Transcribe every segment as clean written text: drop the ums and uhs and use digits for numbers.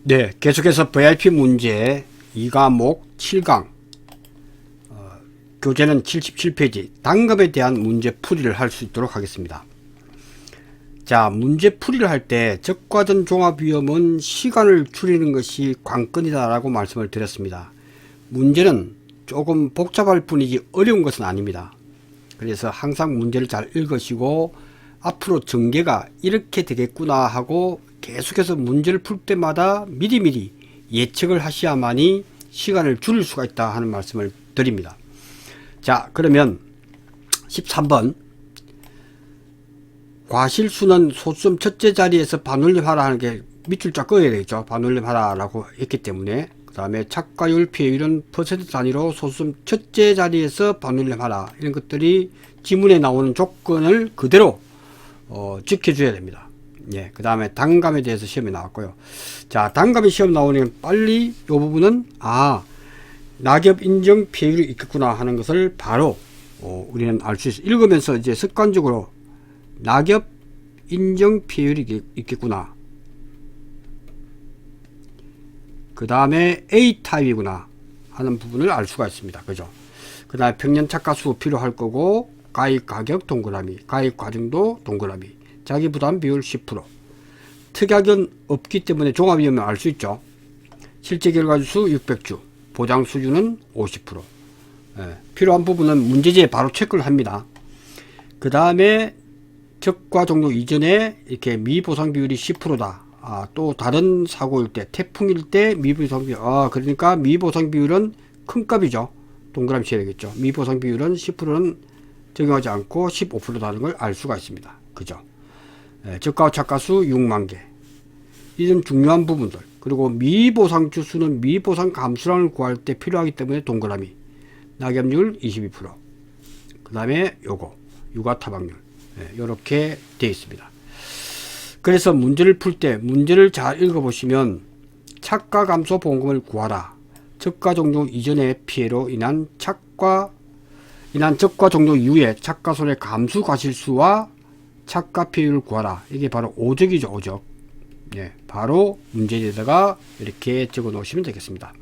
네, 계속해서 VIP 문제 2과목 7강 교재는 77페이지 단검에 대한 문제 풀이를 할 수 있도록 하겠습니다. 자, 문제 풀이를 할 때 적과전 종합위험은 시간을 줄이는 것이 관건이다 라고 말씀을 드렸습니다. 문제는 조금 복잡할 뿐이지 어려운 것은 아닙니다. 그래서 항상 문제를 잘 읽으시고 앞으로 전개가 이렇게 되겠구나 하고 계속해서 문제를 풀 때마다 미리미리 예측을 하셔야만이 시간을 줄일 수가 있다 하는 말씀을 드립니다. 자, 그러면 13번 과실수는 소수점 첫째 자리에서 반올림하라 하는 게 밑줄 쫙 그어야 되겠죠. 반올림하라 라고 했기 때문에. 그 다음에 착과율 피해율은 퍼센트 단위로 소수점 첫째 자리에서 반올림하라, 이런 것들이 지문에 나오는 조건을 그대로 지켜줘야 됩니다. 예, 그 다음에 단감에 대해서 시험에 나왔고요. 자, 단감에 시험 나오면 빨리 이 부분은 낙엽 인정 피해율이 있겠구나 하는 것을 바로 우리는 알 수 있어요. 읽으면서 이제 습관적으로 낙엽 인정 피해율이 있겠구나, 그 다음에 A타입이구나 하는 부분을 알 수가 있습니다. 그죠? 그 다음에 평년 착가수 필요할 거고, 가입 가격 동그라미, 가입 과정도 동그라미, 자기 부담 비율 10%. 특약은 없기 때문에 종합위험을 알 수 있죠. 실제 결과주 600주, 보장 수준은 50%. 예, 필요한 부분은 문제지에 바로 체크를 합니다. 그 다음에 적과 종료 이전에 이렇게 미보상 비율이 10%다. 또 다른 사고일 때, 태풍일 때 미보상 비율, 그러니까 미보상 비율은 큰 값이죠. 동그라미 쳐야 되겠죠. 미보상 비율은 10%는 적용하지 않고 15%다는 걸 알 수가 있습니다. 그죠? 적가 착가수 6만 개. 이런 중요한 부분들. 그리고 미보상 주수는 미보상 감수량을 구할 때 필요하기 때문에 동그라미. 낙엽률 22%. 그 다음에 요거 유가 타박률. 이렇게 되어 있습니다. 그래서 문제를 풀 때 문제를 잘 읽어보시면 착가 감소 보험금을 구하라. 적가 종료 이전의 피해로 인한 적가 종료 이후에 착가손의 감수 과실수와 착가 피해율을 구하라. 이게 바로 오적이죠. 오적. 예, 바로 문제에다가 이렇게 적어 놓으시면 되겠습니다.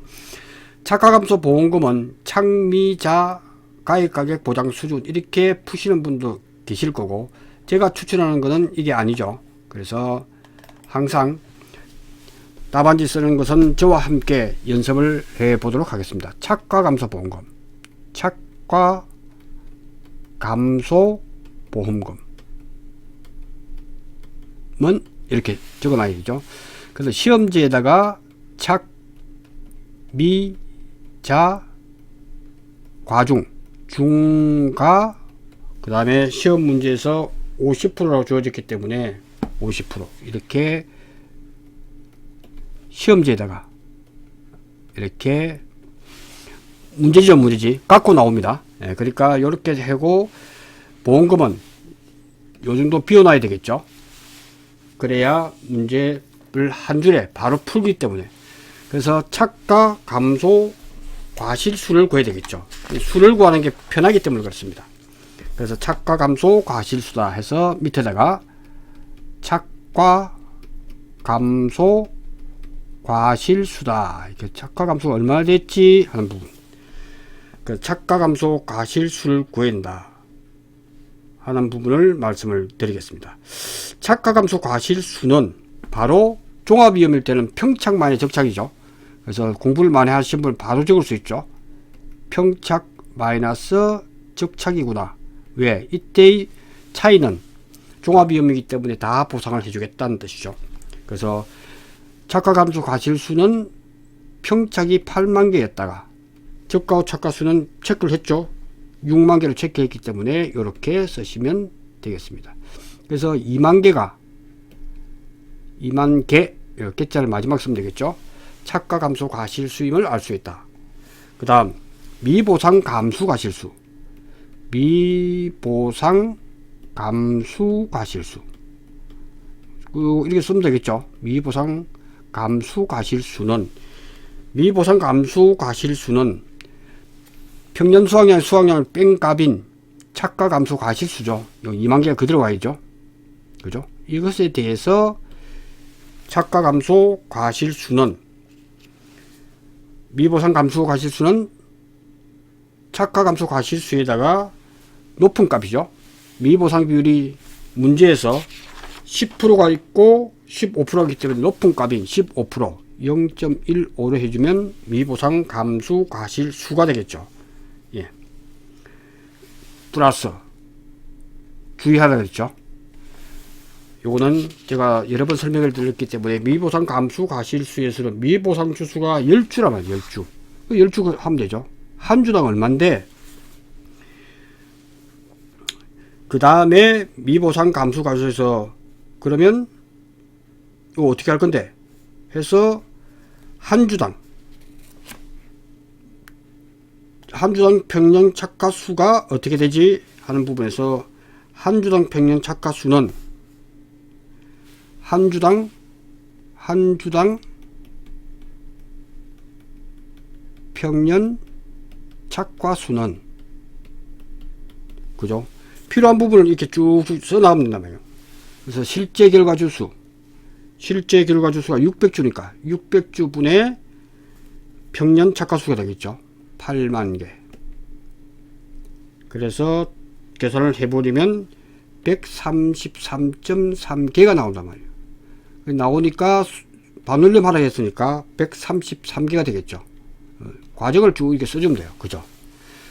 착가 감소 보험금은 착미자 가입가격 보장 수준, 이렇게 푸시는 분도 계실 거고, 제가 추천하는 것은 이게 아니죠. 그래서 항상 답안지 쓰는 것은 저와 함께 연습을 해 보도록 하겠습니다. 착가 감소 보험금, 착가 감소 보험금은 이렇게 적어 놔야죠. 그래서 시험지에다가 착, 미, 자, 과중, 중가, 그 다음에 시험 문제에서 50%라고 주어졌기 때문에 50% 이렇게 시험지에다가 이렇게 문제지죠. 문제지 갖고 나옵니다. 예, 그러니까 이렇게 하고 보험금은 요 정도 비워놔야 되겠죠. 그래야 문제를 한 줄에 바로 풀기 때문에. 그래서 착가 감소 과실수를 구해야 되겠죠. 수를 구하는 게 편하기 때문에 그렇습니다. 그래서 착가 감소 과실수다 해서 밑에다가 착가 감소 과실수다, 이렇게 착가 감소가 얼마나 됐지 하는 부분, 그 착가 감소 과실수를 구한다 하는 부분을 말씀을 드리겠습니다. 착가 감소 과실수는 바로 종합위험일 때는 평착만의 적착이죠. 그래서 공부를 많이 하신 분 바로 적을 수 있죠. 평착 마이너스 적착이구나. 왜? 이때의 차이는 종합위험이기 때문에 다 보상을 해주겠다는 뜻이죠. 그래서 착가 감소 과실수는 평착이 8만 개였다가 적가 후 착가수는 체크를 했죠. 6만 개로 체크했기 때문에 이렇게 쓰시면 되겠습니다. 그래서 2만 개가 2만 개, 이렇게 자를 마지막 쓰면 되겠죠. 착가 감소 과실수임을 알 수 있다. 그 다음 미보상 감수 과실수, 미보상 감수 과실수, 이렇게 쓰면 되겠죠. 미보상 감수 과실수는, 미보상 감수 과실수는 평년 수확량을 뺀 값인 착가 감소 과실수죠. 2만 개가 그대로 와야죠. 그죠? 이것에 대해서 착가감소 과실수는 미보상 감소 과실수는 착가감소 과실수에다가 높은 값이죠. 미보상 비율이 문제에서 10%가 있고 15%가 있기 때문에 높은 값인 15% 0.15로 해주면 미보상 감수 과실수가 되겠죠. 예. 플러스 주의하라 그랬죠. 요거는 제가 여러 번 설명을 드렸기 때문에 미보상 감수 과실수에서는 미보상 주수가 10주란 말이에요. 10주. 10주 하면 되죠. 한 주당 얼만데, 그 다음에 미보상 감수 과실수에서 그러면 이거 어떻게 할 건데 해서 한 주당 평년 착가수가 어떻게 되지 하는 부분에서 한 주당 평년 착가수는 한 주당 평년 착가수는 그죠? 필요한 부분을 이렇게 쭉 써나가면 된단 말이에요. 그래서 실제 결과 주수가 600주니까 600주분의 평년 착가수가 되겠죠. 8만개. 그래서 계산을 해버리면 133.3개가 나온단 말이에요. 나오니까 반올림 하라 했으니까 133개가 되겠죠. 과정을 쭉 이렇게 써주면 돼요. 그죠?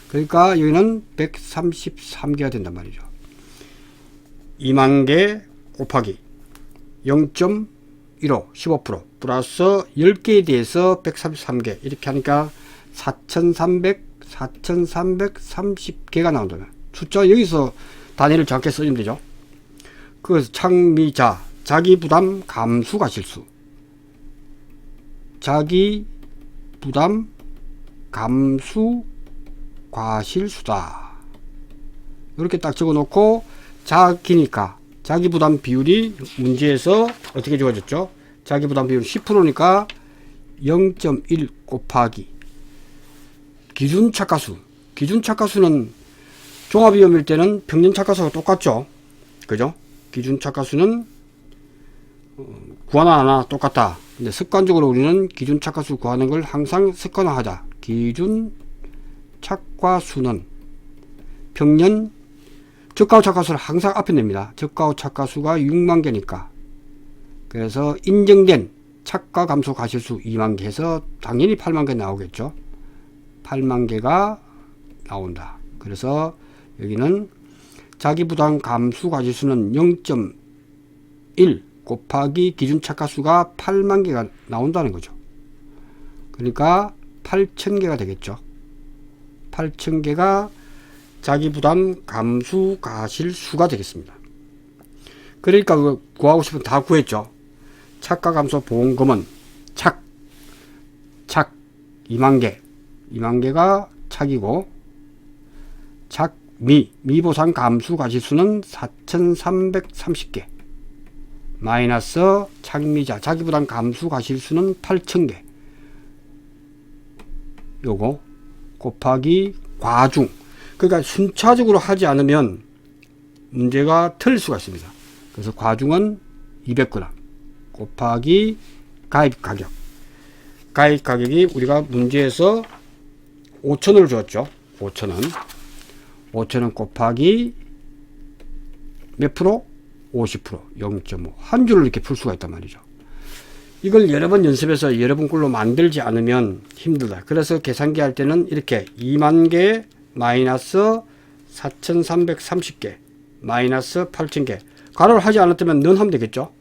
그러니까 여기는 133개가 된단 말이죠. 2만개 곱하기 0.15 15% 플러스 10개에 대해서 133개 이렇게 하니까 4330개가 나온다. 숫자 여기서 단위를 정확히 써주면 되죠. 그래서 창미자 자기부담 감수 과실수, 자기부담 감수 과실수다. 이렇게 딱 적어 놓고 자기니까 자기부담 비율이 문제에서 어떻게 주어졌죠? 자기부담 비율 10%니까 0.1 곱하기 기준착가수. 기준착가수는 종합위험일 때는 평년착가수가 똑같죠. 그죠? 기준착가수는 구하나 안 하나 똑같다. 근데 습관적으로 우리는 기준착가수 구하는 걸 항상 습관화하자. 기준착가수는 평년 저가후 착가수를 항상 앞에 냅니다. 저가후 착가수가 6만 개니까. 그래서 인정된 착가 감소 과실수 2만 개 해서 당연히 8만 개 나오겠죠. 8만 개가 나온다. 그래서 여기는 자기부담 감수 과실수는 0.1 곱하기 기준 착가수가 8만 개가 나온다는 거죠. 그러니까 8,000개가 되겠죠. 8,000개가 자기부담 감수 과실수가 되겠습니다. 그러니까 구하고 싶으면 다 구했죠. 착가 감소 보험금은 착 2만 개가 착이고, 미보상 감수 과실수는 4,330개 마이너스 착미자 자기부담 감수 과실수는 8,000개 요거 곱하기 과중. 그러니까 순차적으로 하지 않으면 문제가 틀릴 수가 있습니다. 그래서 과중은 200g 곱하기 가입 가격. 가입 가격이 우리가 문제에서 5,000원을 줬죠. 5,000원 곱하기 몇 프로? 50%, 0.5. 한 줄을 이렇게 풀 수가 있단 말이죠. 이걸 여러 번 연습해서 여러 번 꼴로 만들지 않으면 힘들다. 그래서 계산기 할 때는 이렇게 2만 개 마이너스 4,330개 마이너스 8,000개 가로를 하지 않았다면 는 하면 되겠죠.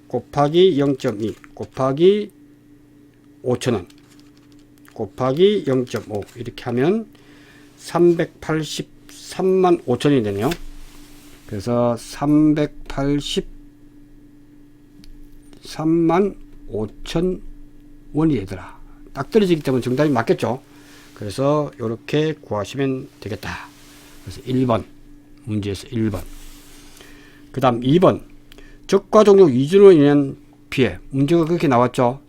곱하기 0.2 곱하기 5,000원 곱하기 0.5 이렇게 하면 383만 5천이 되네요. 그래서 383만 5천 원이 되더라. 딱 떨어지기 때문에 정답이 맞겠죠. 그래서 이렇게 구하시면 되겠다. 그래서 1번 문제에서 1번. 그 다음 2번 적과 종료 이준으로 인한 피해. 문제가 그렇게 나왔죠.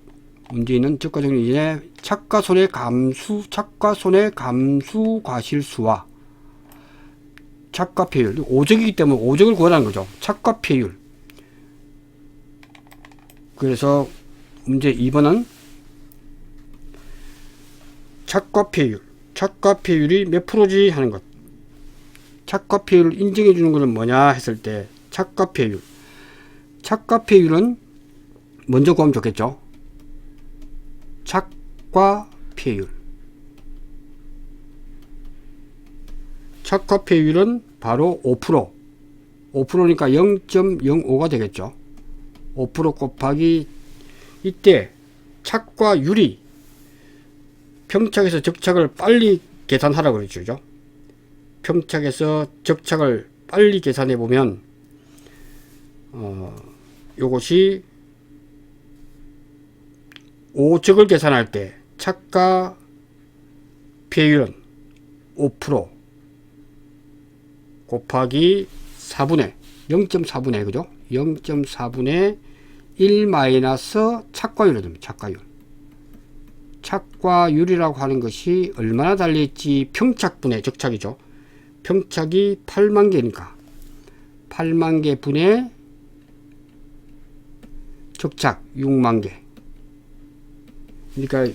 문제는 적과 종료 이전에 착가 손해 감수 과실수와 착가 피해율. 오적이기 때문에 오적을 구하라는 거죠. 착가 피해율 그래서 문제 2번은 착과폐율. 착과폐율이 몇 프로지 하는 것. 착과폐율을 인정해 주는 것은 뭐냐 했을 때 착과폐율. 착과폐율은 먼저 구하면 좋겠죠. 착과폐율. 착과폐율은 바로 5%. 5%니까 0.05가 되겠죠. 5% 곱하기 이때 착과율이 평착에서 적착을 빨리 계산하라고 그러죠. 평착에서 적착을 빨리 계산해 보면 요것이 5적을 계산할 때 착과 비율은 5% 곱하기 4분의 0.4분의 그죠? 0.4분의 1 마이너스 착과율이 됩니다. 착과율. 착과율이라고 하는 것이 얼마나 달려있지? 평착분의 적착이죠. 평착이 8만 개니까 8만 개 분의 적착 6만 개. 그러니까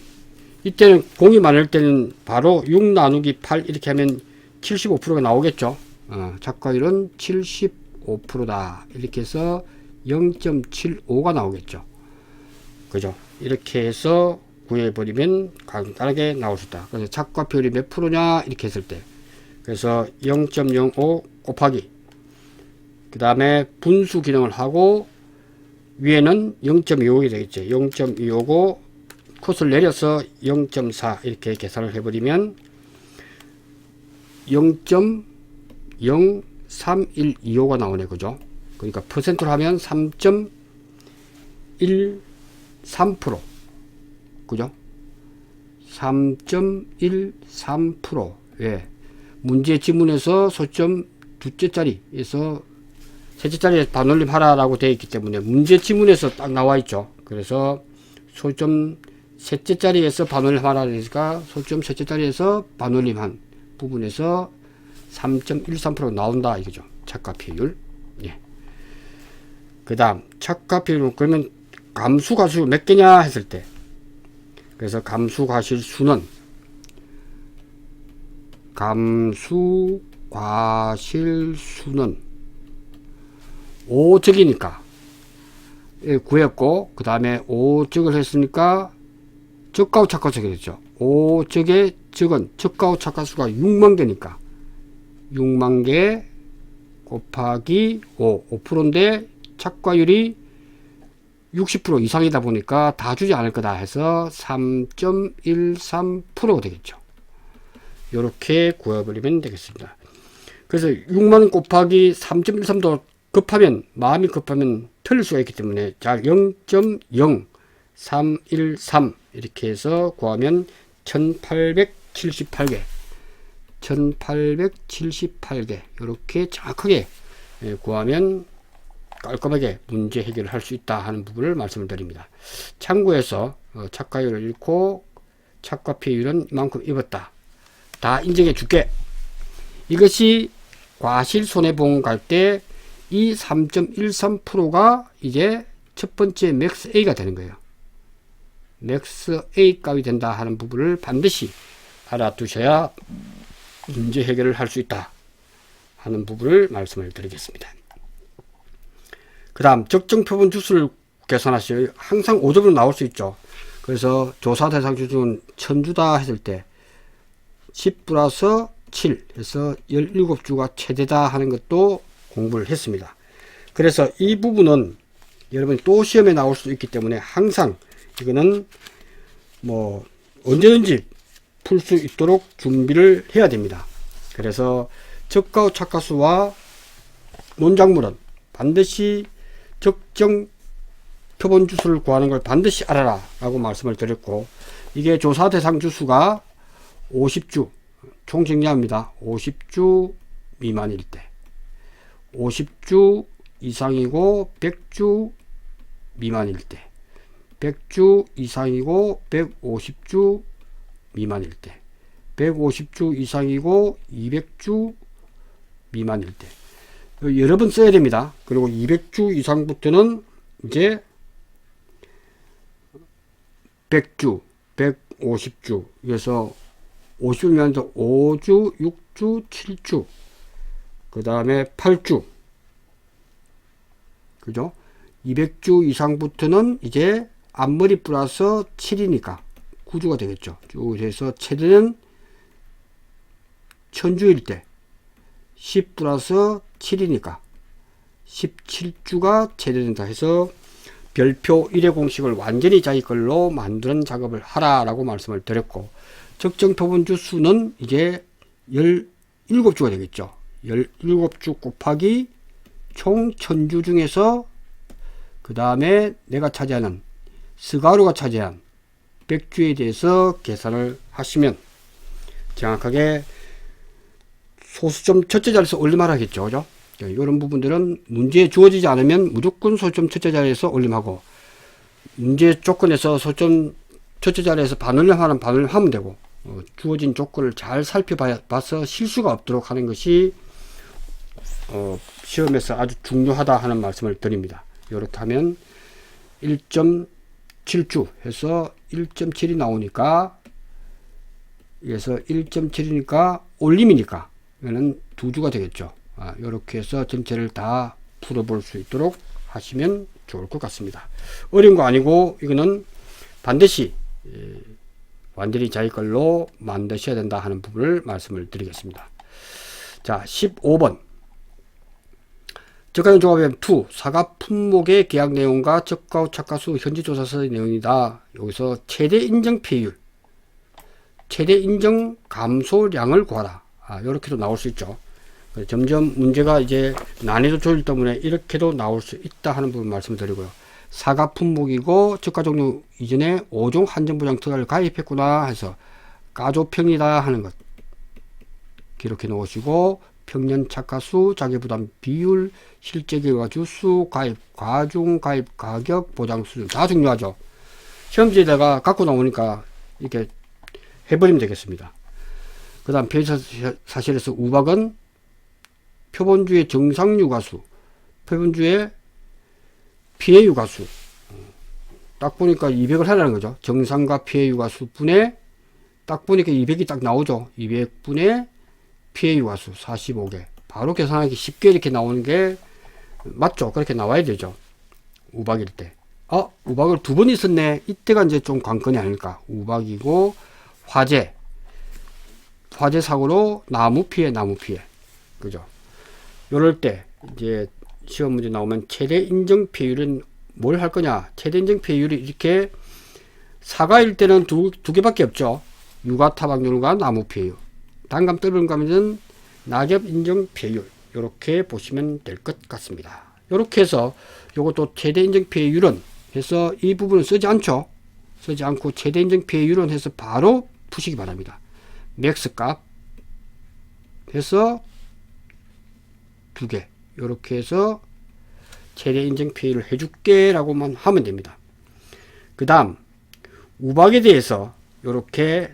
이때는 공이 많을 때는 바로 6 나누기 8 이렇게 하면 75%가 나오겠죠. 착과율은 75%다. 이렇게 해서 0.75가 나오겠죠. 그죠? 이렇게 해서 구해버리면 간단하게 나올 수 있다. 그래서 착과비율이 몇 프로냐 이렇게 했을 때 그래서 0.05 곱하기 그 다음에 분수 기능을 하고 위에는 0.25이 되겠죠. 0.255 컷을 내려서 0.4 이렇게 계산을 해버리면 0.03125가 나오네. 그죠? 그러니까 퍼센트로 하면 3.13%. 그죠? 3.13%. 예. 문제 지문에서 소점 두째 자리에서 셋째 자리에 반올림 하라라고 되어 있기 때문에 문제 지문에서 딱 나와 있죠. 그래서 소점 셋째 자리에서 반올림 하라 그러니까 소점 셋째 자리에서 반올림한 부분에서 3.13% 나온다 이거죠. 착과비율. 예. 그 다음 착과비율 그러면 감수과실 몇 개냐 했을 때 그래서 감수과실 수는 5적이니까 구했고 그 다음에 5적을 했으니까 적가후 착과수가 됐죠. 5적의 적은 적가후 착과수가 6만 개니까 6만 개 곱하기 5%인데 착과율이 60% 이상이다 보니까 다 주지 않을 거다 해서 3.13%가 되겠죠. 이렇게 구해버리면 되겠습니다. 그래서 6만 곱하기 3.13도 급하면 마음이 급하면 틀릴 수가 있기 때문에 자 0.0313 이렇게 해서 구하면 1878개 이렇게 정확하게 구하면 깔끔하게 문제 해결을 할 수 있다 하는 부분을 말씀을 드립니다. 참고해서 착과율을 잃고 착과비율은 이만큼 입었다. 다 인정해 줄게. 이것이 과실손해보험 갈 때 이 3.13%가 이제 첫 번째 맥스 A가 되는 거예요. 맥스 A 값이 된다 하는 부분을 반드시 알아두셔야 문제 해결을 할 수 있다 하는 부분을 말씀을 드리겠습니다. 그 다음 적정표본 주수를 계산하시오. 항상 5점으로 나올 수 있죠. 그래서 조사 대상 주수는 1000주다 했을 때 10 플러스 7 해서 17주가 최대다 하는 것도 공부를 했습니다. 그래서 이 부분은 여러분 또 시험에 나올 수 있기 때문에 항상 이거는 뭐 언제든지 풀 수 있도록 준비를 해야 됩니다. 그래서 적가후 착과수와 논작물은 반드시 적정 표본 주수를 구하는 걸 반드시 알아라 라고 말씀을 드렸고 이게 조사 대상 주수가 50주 총 정리합니다. 50주 미만일 때 50주 이상이고 100주 미만일 때 100주 이상이고 150주 미만일 때 150주 이상이고 200주 미만일 때 여러 번 써야 됩니다. 그리고 200주 이상부터는 이제 100주, 150주, 그래서 50주면서 5주, 6주, 7주, 그 다음에 8주, 그죠? 200주 이상부터는 이제 앞머리 플러스 7이니까 9주가 되겠죠. 쭉 해서 최대는 1000주일 때 10 플러스 7이니까 17주가 최대된다 해서 별표 1의 공식을 완전히 자기 걸로 만드는 작업을 하라라고 말씀을 드렸고, 적정 표본주 수는 이제 17주가 되겠죠. 17주 곱하기 총 1000주 중에서 그 다음에 내가 차지하는 스가루가 차지한 100주에 대해서 계산을 하시면 정확하게 소수점 첫째 자리에서 올림하라겠죠. 그죠? 이런 부분들은 문제에 주어지지 않으면 무조건 소수점 첫째 자리에서 올림하고, 문제 조건에서 소수점 첫째 자리에서 반올림하는 반올림하면 되고, 주어진 조건을 잘 살펴봐서 실수가 없도록 하는 것이 시험에서 아주 중요하다 하는 말씀을 드립니다. 이렇게 하면 1.7주 해서 1.7이 나오니까, 그래서 1.7이니까 올림이니까 이거는 2주가 되겠죠. 이렇게 해서 전체를 다 풀어볼 수 있도록 하시면 좋을 것 같습니다. 어려운 거 아니고 이거는 반드시 완전히 자기 걸로 만드셔야 된다 하는 부분을 말씀을 드리겠습니다. 자, 15번. 저가형 종합형 2. 사과 품목의 계약 내용과 저가 후 착가수 현지조사서의 내용이다. 여기서 최대 인정 폐율, 최대 인정 감소량을 구하라. 이렇게도 나올 수 있죠. 점점 문제가 이제 난이도 조절 때문에 이렇게도 나올 수 있다 하는 부분 말씀드리고요. 사과 품목이고 저가 종류 이전에 5종 한정보장 특가를 가입했구나 해서 가조평이다 하는 것 기록해 놓으시고, 평년 착가수, 자기부담 비율, 실제 결과 주수, 가입, 과중, 가입, 가격, 보장 수준 다 중요하죠. 시험지에다가 갖고 나오니까 이렇게 해버리면 되겠습니다. 그 다음 표시사실에서 우박은 표본주의 정상 유가수, 표본주의 피해 유가수. 딱 보니까 200을 하라는 거죠. 정상과 피해 유가수 분의, 딱 보니까 200이 딱 나오죠. 200분의 피해 유가수 45개. 바로 계산하기 쉽게 이렇게 나오는 게 맞죠. 그렇게 나와야 되죠. 우박일 때. 우박을 2번 있었네. 이때가 이제 좀 관건이 아닐까. 우박이고, 화재 사고로 나무 피해. 그죠. 요럴 때, 이제, 시험 문제 나오면 최대 인정 피해율은 뭘 할 거냐. 최대 인정 피해율이 이렇게 사과일 때는 두 개밖에 없죠. 유가 타박률과 나무 피해율. 단감 떨어진 감은 낙엽 인정 피해율. 이렇게 보시면 될 것 같습니다. 이렇게 해서 요것도 최대 인정 피해율은 해서 이 부분은 쓰지 않죠. 쓰지 않고 최대 인정 피해율은 해서 바로 푸시기 바랍니다. 맥스 값 해서 2개. 이렇게 해서 최대 인정 피해를 해줄게 라고만 하면 됩니다. 그 다음 우박에 대해서 이렇게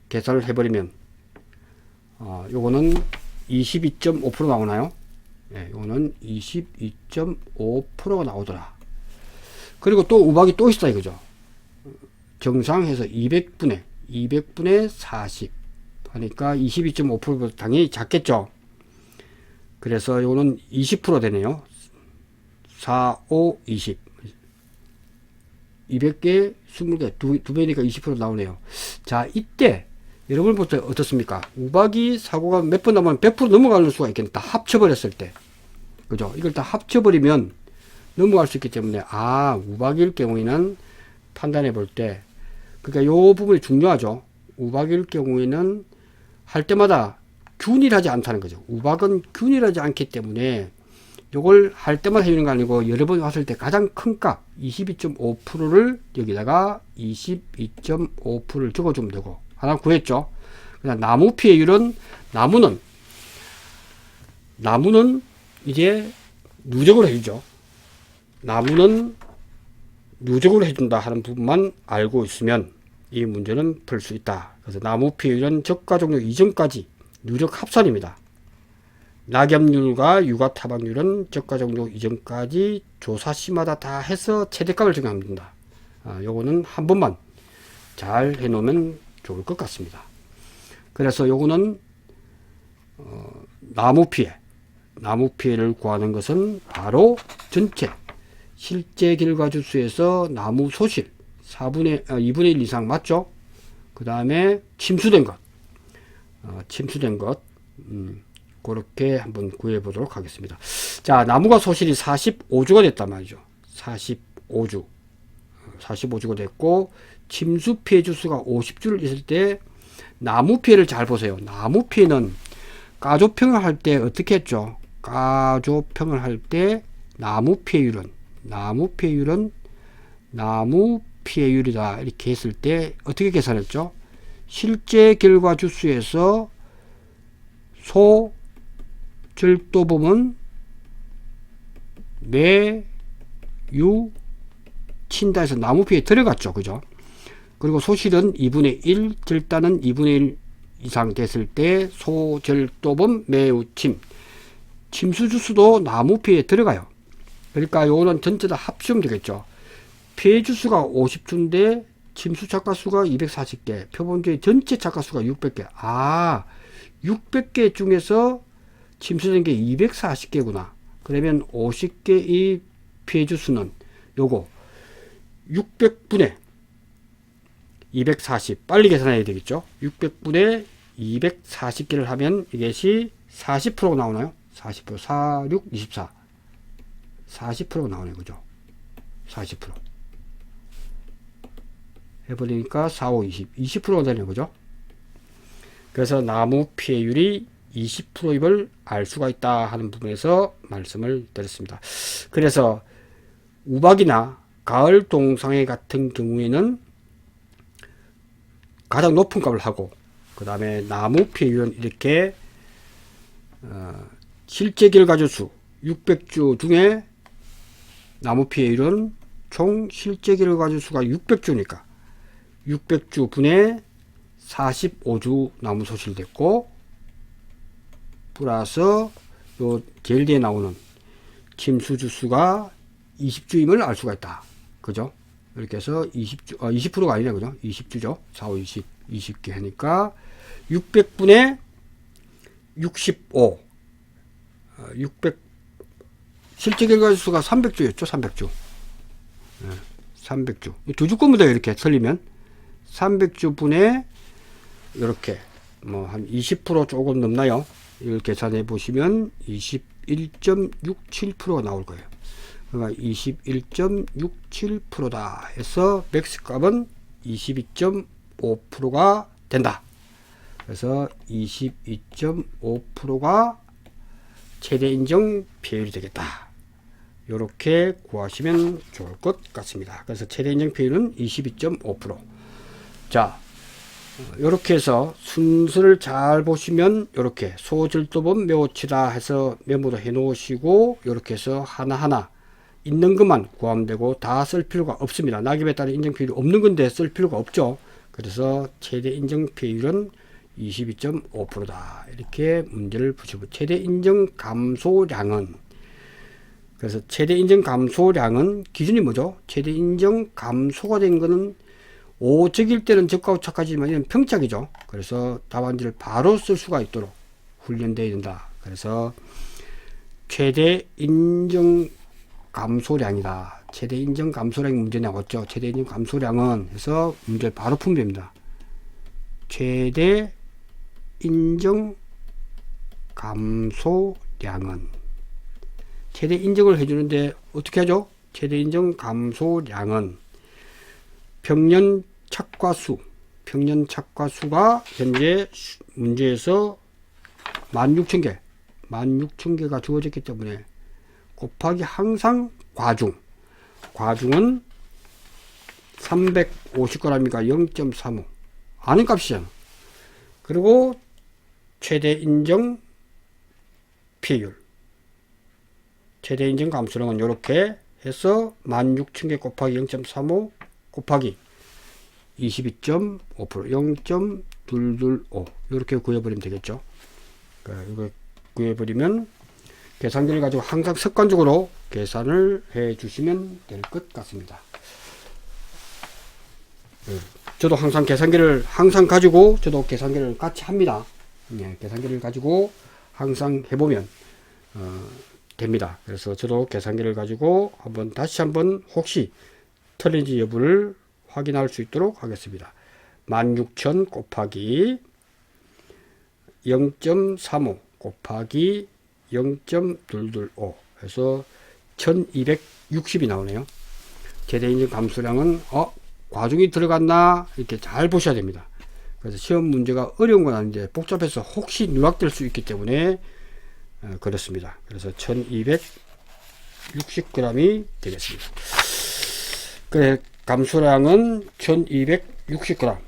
계산을 해버리면 요거는 22.5% 나오나요? 네, 요거는 22.5%가 나오더라. 그리고 또 우박이 또 있다 이거죠. 정상해서 200분의 40 하니까 22.5%보다 당연히 작겠죠. 그래서 요거는 20% 되네요. 4, 5, 20. 200개, 20개, 두 배니까 20% 나오네요. 자, 이때 여러분부터 어떻습니까? 우박이 사고가 몇 번 나면 100% 넘어가는 수가 있겠네. 다 합쳐버렸을 때. 그죠? 이걸 다 합쳐버리면 넘어갈 수 있기 때문에, 우박일 경우에는 판단해 볼 때, 그러니까 요 부분이 중요하죠. 우박일 경우에는 할 때마다 균일하지 않다는 거죠. 우박은 균일하지 않기 때문에 요걸 할 때마다 해주는 거 아니고 여러 번 왔을 때 가장 큰 값 22.5%를 여기다가 22.5%를 적어주면 되고, 하나 구했죠. 그다음 나무 피해율은 나무는 이제 누적으로 해주죠. 나무는 누적으로 해준다 하는 부분만 알고 있으면 이 문제는 풀 수 있다. 그래서 나무 피해율은 저가 종류 이전까지 누적 합산입니다. 낙엽률과 유가 타박률은 저가 종류 이전까지 조사 시마다 다 해서 최대값을 정하면 된다. 요거는 한 번만 잘 해놓으면 좋을 것 같습니다. 그래서 요거는 나무 피해를 구하는 것은 바로 전체 실제 결과주수에서 나무 소실 2분의 1 이상 맞죠? 그 다음에 침수된 것 그렇게 한번 구해 보도록 하겠습니다. 자, 나무가 소실이 45주가 됐단 말이죠. 45주가 됐고 침수 피해 주수가 50주를 있을 때 나무 피해를 잘 보세요. 나무 피해는 가조평을 할 때 어떻게 했죠? 가조평을 할 때 나무 피해율이다 이렇게 했을 때 어떻게 계산했죠? 실제 결과 주수에서 소절도범은 매유 친다 해서 나무 피해 들어갔죠. 그죠? 그리고 소실은 2분의 1, 절단은 2분의 1 이상 됐을 때 소절도범 매우 침수주수도 나무 피해에 들어가요. 그러니까 요거는 전체 다 합치면 되겠죠. 피해 주수가 50주인데 침수 착과수가 240개, 표본주의 전체 착과수가 600개. 600개 중에서 침수된 게 240개구나. 그러면 50개의 피해 주수는 요거 600분의 240 빨리 계산해야 되겠죠. 600분의 240개를 하면 이것이 40%가 나오나요? 40% 4, 6, 24 40%가 나오네요. 그죠? 40% 해버리니까 4, 5, 20%가 되네요. 그죠? 그래서 나무 피해율이 20%임을 알 수가 있다 하는 부분에서 말씀을 드렸습니다. 그래서 우박이나 가을 동상해 같은 경우에는 가장 높은 값을 하고 그 다음에 나무 피해율은 이렇게 실제 결과주수 600주 중에 나무 피해율은 총 실제 결과주수가 600주니까 600주 분의 45주 나무 소실됐고 플러스 요 제일 뒤에 나오는 침수주수가 20주임을 알 수가 있다. 그죠? 이렇게 해서 20%가 아니네. 그죠? 20주죠. 4, 5, 20개 하니까 600분의 65 실제 결과수가 300주였죠. 300주 300주 두 주 겁니다. 이렇게 틀리면 300주 분의 이렇게 뭐 한 20% 조금 넘나요? 이걸 계산해 보시면 21.67%가 나올 거예요. 그러니까 21.67%다 해서 맥스 값은 22.5%가 된다. 그래서 22.5%가 최대 인정 피해율이 되겠다. 이렇게 구하시면 좋을 것 같습니다. 그래서 최대 인정 피해율은 22.5%. 자, 이렇게 해서 순서를 잘 보시면 이렇게 소절도범 매우치다 해서 메모도 해 놓으시고 이렇게 해서 하나하나 있는 것만 구하면 되고 다 쓸 필요가 없습니다. 낙엽에 따른 인정 피해율이 없는 건데 쓸 필요가 없죠. 그래서 최대 인정 피해율은 22.5%다. 이렇게 문제를 푸시고 최대 인정 감소량은 그래서 최대 인정 감소량은 기준이 뭐죠? 최대 인정 감소가 된 거는 5적일 때는 적하고 착하지만 이건 평착이죠. 그래서 답안지를 바로 쓸 수가 있도록 훈련되어야 된다. 그래서 최대 인정 감소량이다. 최대 인정 감소량이 문제 나왔죠. 최대 인정 감소량은 해서 문제를 바로 풀면 됩니다. 최대 인정 감소량은 최대 인정을 해주는데 어떻게 하죠? 최대 인정 감소량은 평년 착과수가 현재 문제에서 16,000개가 주어졌기 때문에 곱하기 항상 과중은 350g이니까 0.35 아는 값이잖아. 그리고 최대 인정 피해율 최대 인정 감소량은 이렇게 해서 16,000개 곱하기 0.35 곱하기 22.5% 0.225 이렇게 구해버리면 되겠죠. 이거 구해버리면 계산기를 가지고 항상 습관적으로 계산을 해 주시면 될 것 같습니다. 저도 항상 계산기를 항상 가지고 저도 계산기를 같이 합니다. 예, 계산기를 가지고 항상 해보면 됩니다. 그래서 저도 계산기를 가지고 다시 한번 혹시 틀린지 여부를 확인할 수 있도록 하겠습니다. 16,000 곱하기 0.35 곱하기 0.225 해서 1260이 나오네요. 최대인증 감수량은 과중이 들어갔나 이렇게 잘 보셔야 됩니다. 그래서 시험 문제가 어려운 건 아닌데 복잡해서 혹시 누락될 수 있기 때문에 그렇습니다. 그래서 1260g이 되겠습니다. 그래 감수량은 1260g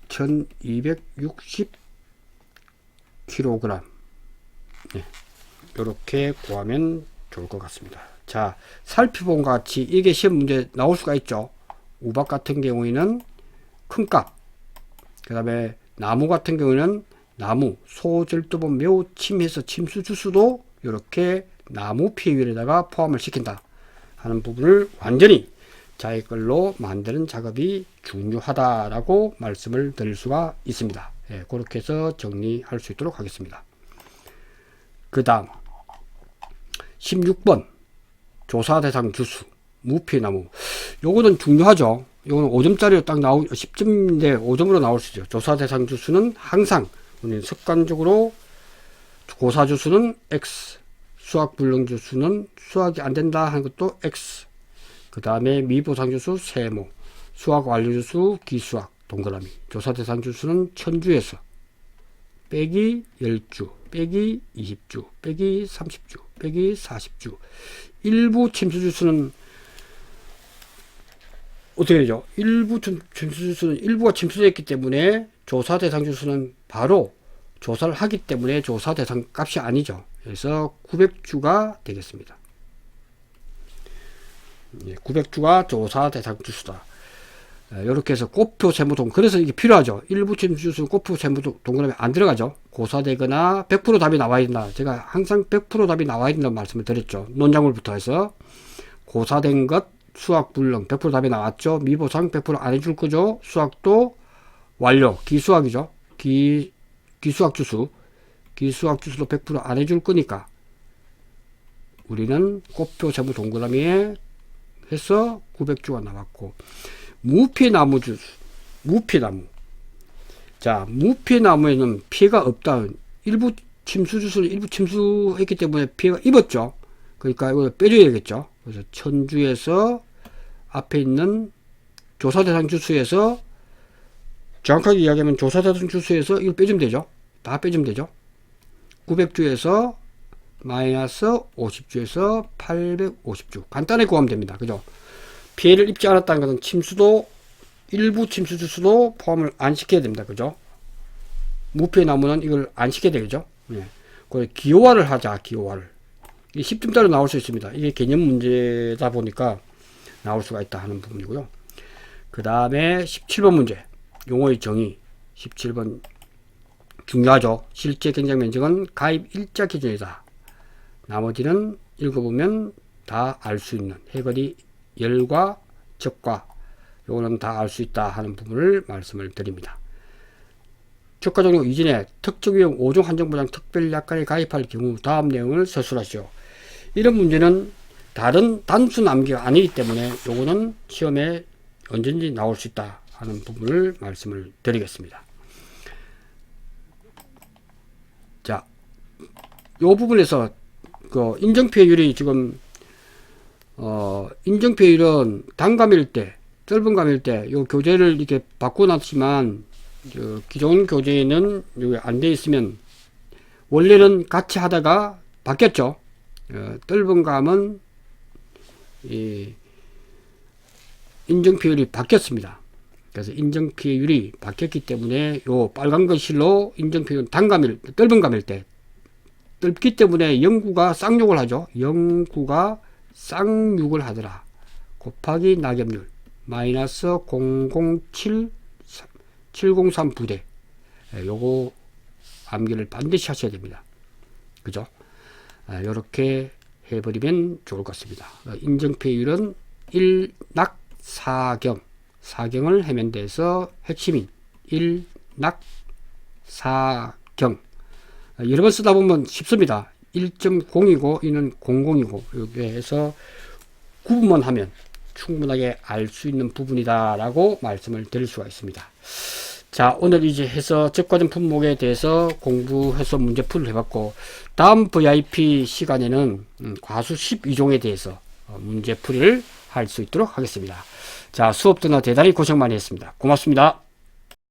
1260kg 네, 이렇게 구하면 좋을 것 같습니다. 자, 살펴본 것 같이 이게 시험 문제 나올 수가 있죠. 우박 같은 경우에는 큰 값, 그 다음에 나무 같은 경우에는 나무, 소절도본 매우 침해서 침수 주수도 이렇게 나무 피해율에다가 포함을 시킨다 하는 부분을 완전히 자기 걸로 만드는 작업이 중요하다라고 말씀을 드릴 수가 있습니다. 예, 그렇게 해서 정리할 수 있도록 하겠습니다. 그 다음 16번 조사 대상 주수 무피나무, 요거는 중요하죠. 요거는 5점짜리로 딱 10점인데 5점으로 나올 수 있죠. 조사 대상 주수는 항상 우리는 습관적으로 고사 주수는 X, 수학 불능 주수는 수학이 안 된다 하는 것도 X, 그 다음에 미보상 주수 세모, 수학 완료 주수 기수학 동그라미, 조사 대상 주수는 1000주에서 빼기 10주 빼기 20주 빼기 30주 빼기 40주. 일부 침수 주수는 어떻게 되죠? 일부 침수 주수는 일부가 침수됐기 때문에 조사 대상 주수는 바로 조사를 하기 때문에 조사 대상 값이 아니죠. 그래서 900주가 되겠습니다. 900주가 조사 대상 주수다. 이렇게 해서 곱표 세모동, 그래서 이게 필요하죠. 일부 침수 주수는 곱표 세모동 동그라미 안 들어가죠. 고사되거나 100% 답이 나와야 된다. 제가 항상 100% 답이 나와야 된다는 말씀을 드렸죠. 논작물부터 해서 고사된 것 수학 불능 100% 답이 나왔죠. 미보상 100% 안 해줄 거죠. 수학도 완료 기수학이죠. 기수학 주수 기수학 주수도 100% 안 해줄 거니까 우리는 곱표 세모 동그라미에 해서 900주가 나왔고, 무피나무 주수 무피나무, 자 무피나무에는 피해가 없다. 일부 침수 주수를 일부 침수했기 때문에 피해가 입었죠. 그러니까 이걸 빼줘야겠죠. 그래서 1000주에서 앞에 있는 조사 대상 주수에서 정확하게 이야기하면 조사 대상 주수에서 이걸 빼주면 되죠. 다 빼주면 되죠. 900주에서 마이너스 50주에서 850주 간단하게 구하면 됩니다. 그죠? 피해를 입지 않았다는 것은 침수도 일부 침수 주수도 포함을 안 시켜야 됩니다. 그죠? 무피해 나무는 이걸 안 시켜야 되겠죠? 네. 기호화를 하자. 기호화를. 이 10점짜리 나올 수 있습니다. 이게 개념 문제다 보니까 나올 수가 있다 하는 부분이고요. 그 다음에 17번 문제. 용어의 정의. 17번 중요하죠. 실제 경작 면적은 가입 일자 기준이다. 나머지는 읽어보면 다 알 수 있는 해거리 열과 적과 요거는 다 알 수 있다 하는 부분을 말씀을 드립니다. 적과 종료 이전에 특정유형 5종 한정보장 특별약관에 가입할 경우 다음 내용을 서술하시오. 이런 문제는 다른 단순 암기가 아니기 때문에 요거는 시험에 언제든지 나올 수 있다 하는 부분을 말씀을 드리겠습니다. 자, 요 부분에서 그 인정피해율이 지금 인정피해율은 단감일 때, 짧은 감일 때 요 교재를 이렇게 바꿔놨지만 기존 교재에는 여기 안 돼 있으면 원래는 같이 하다가 바뀌었죠. 짧은 감은 이 인정피해율이 바뀌었습니다. 그래서 인정피해율이 바뀌었기 때문에 요 빨간 글씨로 인정피해율 단감일, 짧은 감일 때 뜰기 때문에 영구가 쌍욕을 하죠. 영구가 쌍육을 하더라. 곱하기 낙엽률 마이너스 007 부대. 요거 암기를 반드시 하셔야 됩니다. 그죠? 요렇게 해버리면 좋을 것 같습니다. 인정피해율은 1낙 4경 사경을 해면대에서 핵심인 일, 낙, 사경. 여러 번 쓰다 보면 쉽습니다. 1.0이고 이는 00이고 이렇게 해서 구분만 하면 충분하게 알 수 있는 부분이다 라고 말씀을 드릴 수가 있습니다. 자, 오늘 이제 해서 적과점 품목에 대해서 공부해서 문제풀이를 해봤고, 다음 VIP 시간에는 과수 12종에 대해서 문제풀이를 할 수 있도록 하겠습니다. 자, 수업 듣는 대단히 고생 많이 했습니다. 고맙습니다.